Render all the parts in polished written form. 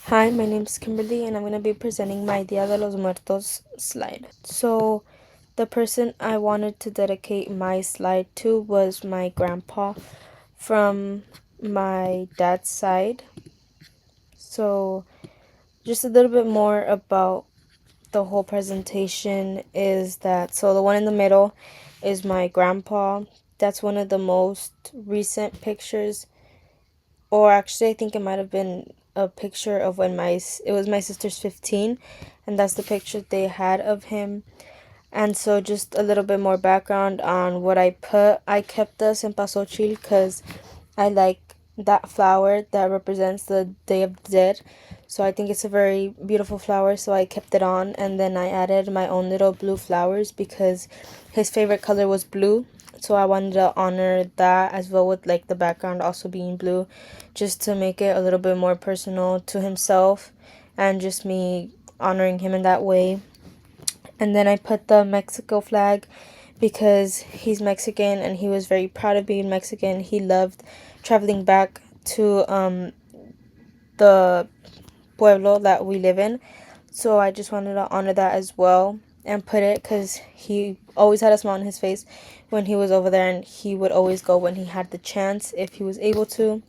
Hi, my name is Kimberly, and I'm going to be presenting my Dia de los Muertos slide. So, the person I wanted to dedicate my slide to was my grandpa from my dad's side. So, just a little bit more about the whole presentation is that the one in the middle is my grandpa. That's one of the most recent pictures, or actually I think it might have been a picture of when it was my sister's 15, and that's the picture they had of him. And so just a little bit more background on what I put. I kept the cempasúchil because I like that flower that represents the Day of the Dead. So I think it's a very beautiful flower, so I kept it on, and then I added my own little blue flowers because his favorite color was blue. So I wanted to honor that as well, with like the background also being blue, just to make it a little bit more personal to himself and just me honoring him in that way. And then I put the Mexico flag because he's Mexican and he was very proud of being Mexican. He loved traveling back to the pueblo that we live in. So I just wanted to honor that as well and put it because he always had a smile on his face when he was over there, and he would always go when he had the chance if he was able to.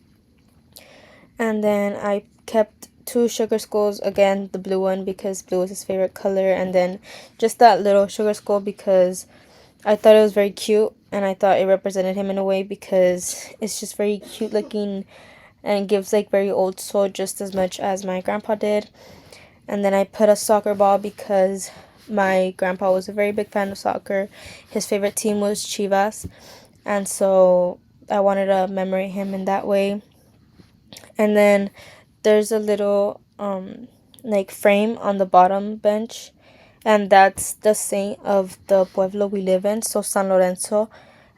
And then I kept two sugar skulls, again the blue one because blue is his favorite color, and then just that little sugar skull because I thought it was very cute and I thought it represented him in a way because it's just very cute looking and gives like very old soul just as much as my grandpa did. And then I put a soccer ball because my grandpa was a very big fan of soccer. His favorite team was Chivas, and so I wanted to commemorate him in that way. And then there's a little like frame on the bottom bench, and that's the saint of the pueblo we live in, so San Lorenzo.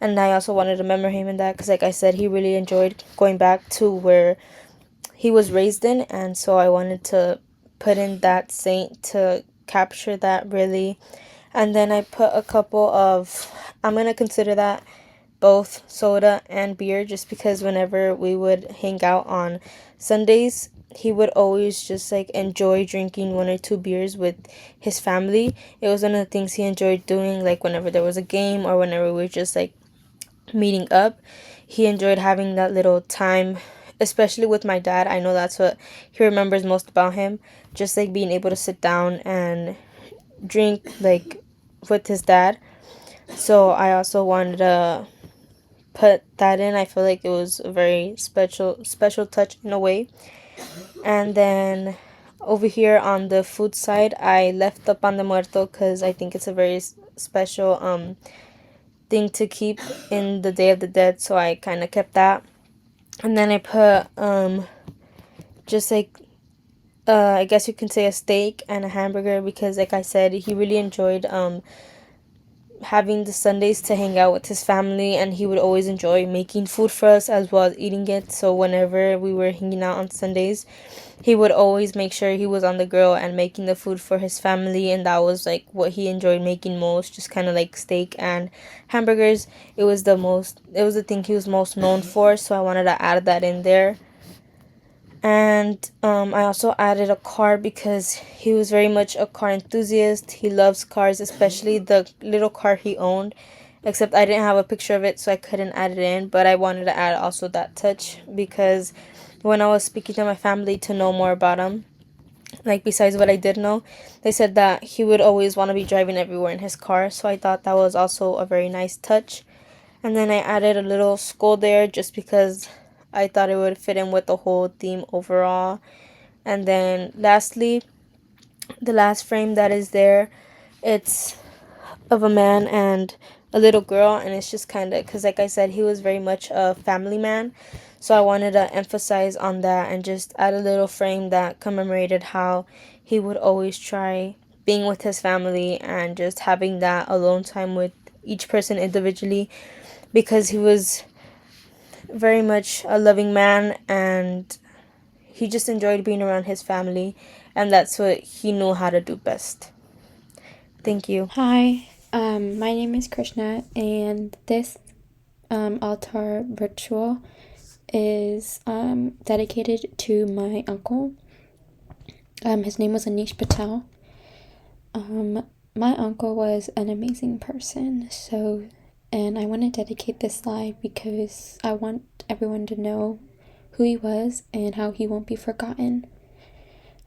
And I also wanted to commemorate him in that because, like I said, he really enjoyed going back to where he was raised in, and so I wanted to put in that saint to capture that really. And then I put a couple of, I'm gonna consider that both soda and beer, just because whenever we would hang out on Sundays, he would always just like enjoy drinking one or two beers with his family. It was one of the things he enjoyed doing, like whenever there was a game or whenever we were just like meeting up. He enjoyed having that little time, especially with my dad. I know that's what he remembers most about him, just like being able to sit down and drink like with his dad. So I also wanted to put that in. I feel like it was a very special touch in a way. And then over here on the food side, I left the pan de muerto because I think it's a very special thing to keep in the Day of the Dead, so I kind of kept that. And then I put just like I guess you can say a steak and a hamburger because, like I said, he really enjoyed having the Sundays to hang out with his family, and he would always enjoy making food for us as well as eating it. So whenever we were hanging out on Sundays, he would always make sure he was on the grill and making the food for his family, and that was like what he enjoyed making most, just kind of like steak and hamburgers. It was the thing he was most known for, so I wanted to add that in there. And I also added a car because he was very much a car enthusiast. He loves cars, especially the little car he owned. Except I didn't have a picture of it, so I couldn't add it in. But I wanted to add also that touch because when I was speaking to my family to know more about him, like besides what I did know, they said that he would always want to be driving everywhere in his car. So I thought that was also a very nice touch. And then I added a little skull there just because I thought it would fit in with the whole theme overall. And then lastly, the last frame that is there, it's of a man and a little girl, and it's just kind of because, like I said, he was very much a family man. So I wanted to emphasize on that and just add a little frame that commemorated how he would always try being with his family and just having that alone time with each person individually, because he was very much a loving man and he just enjoyed being around his family, and that's what he knew how to do best. Thank you. Hi, my name is Krishna, and this altar ritual is dedicated to my uncle. His name was Anish Patel. My uncle was an amazing person, and I want to dedicate this slide because I want everyone to know who he was and how he won't be forgotten.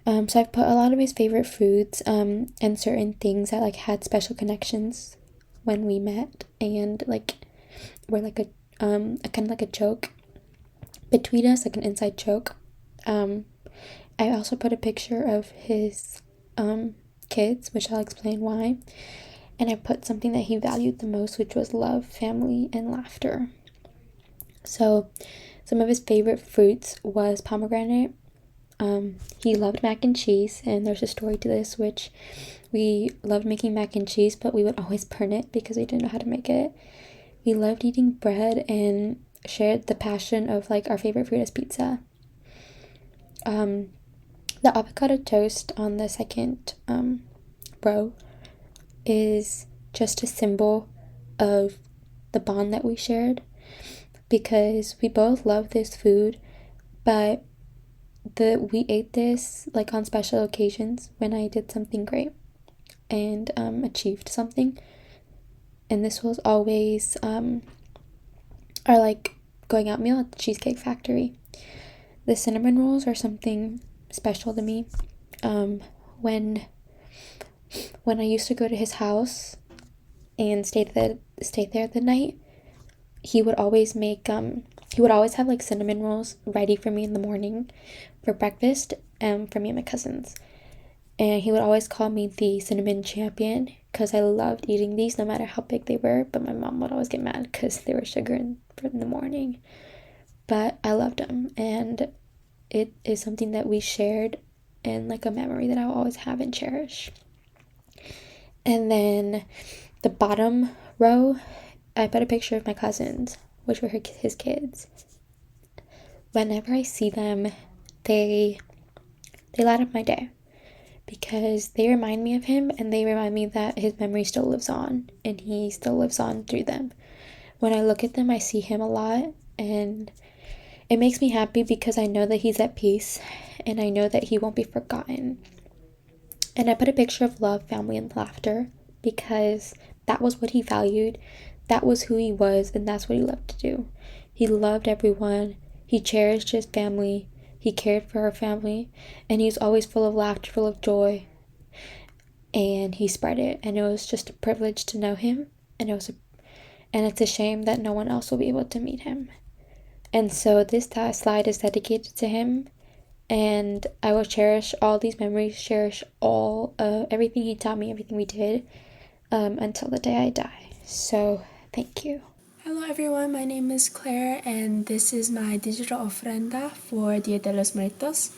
So I've put a lot of his favorite foods, and certain things that like had special connections when we met, and like were like a kind of like a joke between us, like an inside joke. I also put a picture of his kids, which I'll explain why. And I put something that he valued the most, which was love, family, and laughter. So, some of his favorite fruits was pomegranate. He loved mac and cheese, and there's a story to this, which we loved making mac and cheese, but we would always burn it because we didn't know how to make it. We loved eating bread and shared the passion of like our favorite food is pizza. The avocado toast on the second row is just a symbol of the bond that we shared, because we both love this food, but we ate this like on special occasions when I did something great and achieved something. And this was always our like going out meal at the Cheesecake Factory. The cinnamon rolls are something special to me. When I used to go to his house and stay there the night, he would always have like cinnamon rolls ready for me in the morning for breakfast, for me and my cousins. And he would always call me the cinnamon champion because I loved eating these no matter how big they were, but my mom would always get mad because they were sugar in the morning. But I loved them, and it is something that we shared and like a memory that I'll always have and cherish. And then the bottom row, I put a picture of my cousins, which were his kids. Whenever I see them, they light up my day because they remind me of him, and they remind me that his memory still lives on and he still lives on through them. When I look at them, I see him a lot, and it makes me happy because I know that he's at peace and I know that he won't be forgotten. And I put a picture of love, family, and laughter because that was what he valued. That was who he was, and that's what he loved to do. He loved everyone. He cherished his family. He cared for our family. And he was always full of laughter, full of joy. And he spread it. And it was just a privilege to know him. And it's a shame that no one else will be able to meet him. And so this slide is dedicated to him. And I will cherish all these memories, cherish all everything he taught me, everything we did, until the day I die. So, thank you. Hello everyone, my name is Claire, and this is my digital ofrenda for Dia de los Muertos.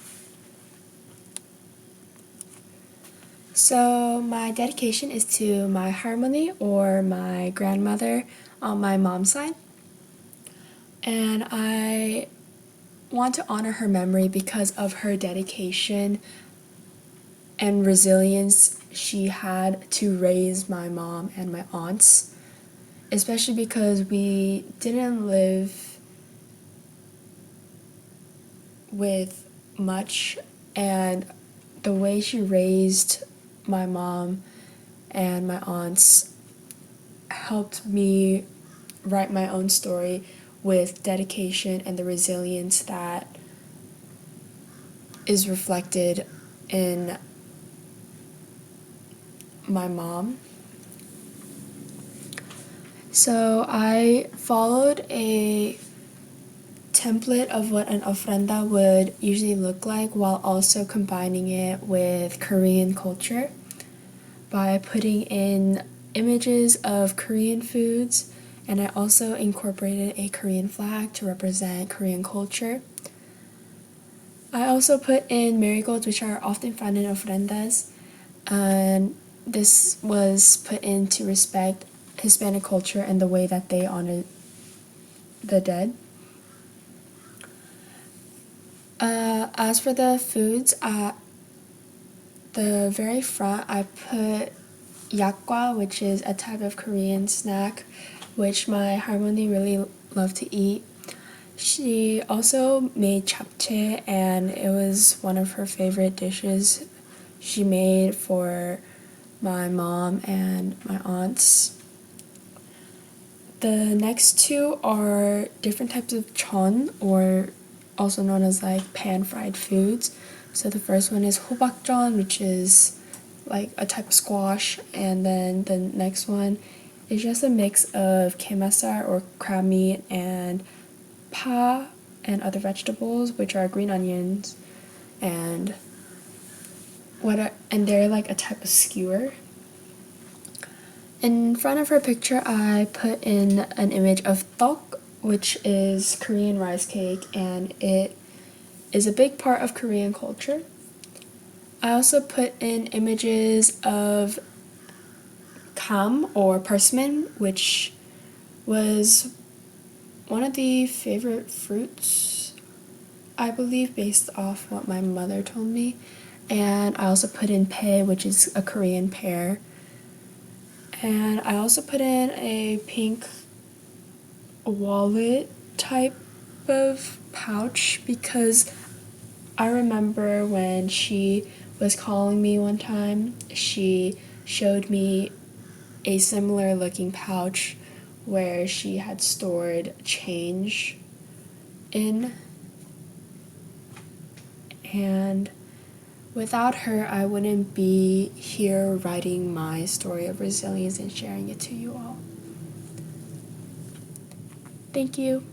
So my dedication is to my harmony, or my grandmother on my mom's side. And I want to honor her memory because of her dedication and resilience she had to raise my mom and my aunts, especially because we didn't live with much, and the way she raised my mom and my aunts helped me write my own story with dedication and the resilience that is reflected in my mom. So I followed a template of what an ofrenda would usually look like while also combining it with Korean culture by putting in images of Korean foods, and I also incorporated a Korean flag to represent Korean culture. I also put in marigolds, which are often found in ofrendas, and this was put in to respect Hispanic culture and the way that they honor the dead. As for the foods, at the very front, I put yakgwa, which is a type of Korean snack, which my harmony really loved to eat. She also made japchae, and it was one of her favorite dishes she made for my mom and my aunts. The next two are different types of chon, or also known as like pan-fried foods. So the first one is hobakjeon, which is like a type of squash, and then the next one is just a mix of kemasar or crab meat and pa and other vegetables, which are green onions, and and they're like a type of skewer. In front of her picture, I put in an image of tteok, which is Korean rice cake, and it is a big part of Korean culture. I also put in images of kam or persimmon, which was one of the favorite fruits, I believe, based off what my mother told me. And I also put in pe, which is a Korean pear. And I also put in a pink wallet type of pouch because I remember when she was calling me one time, she showed me a similar looking pouch where she had stored change in. And without her, I wouldn't be here writing my story of resilience and sharing it to you all. Thank you.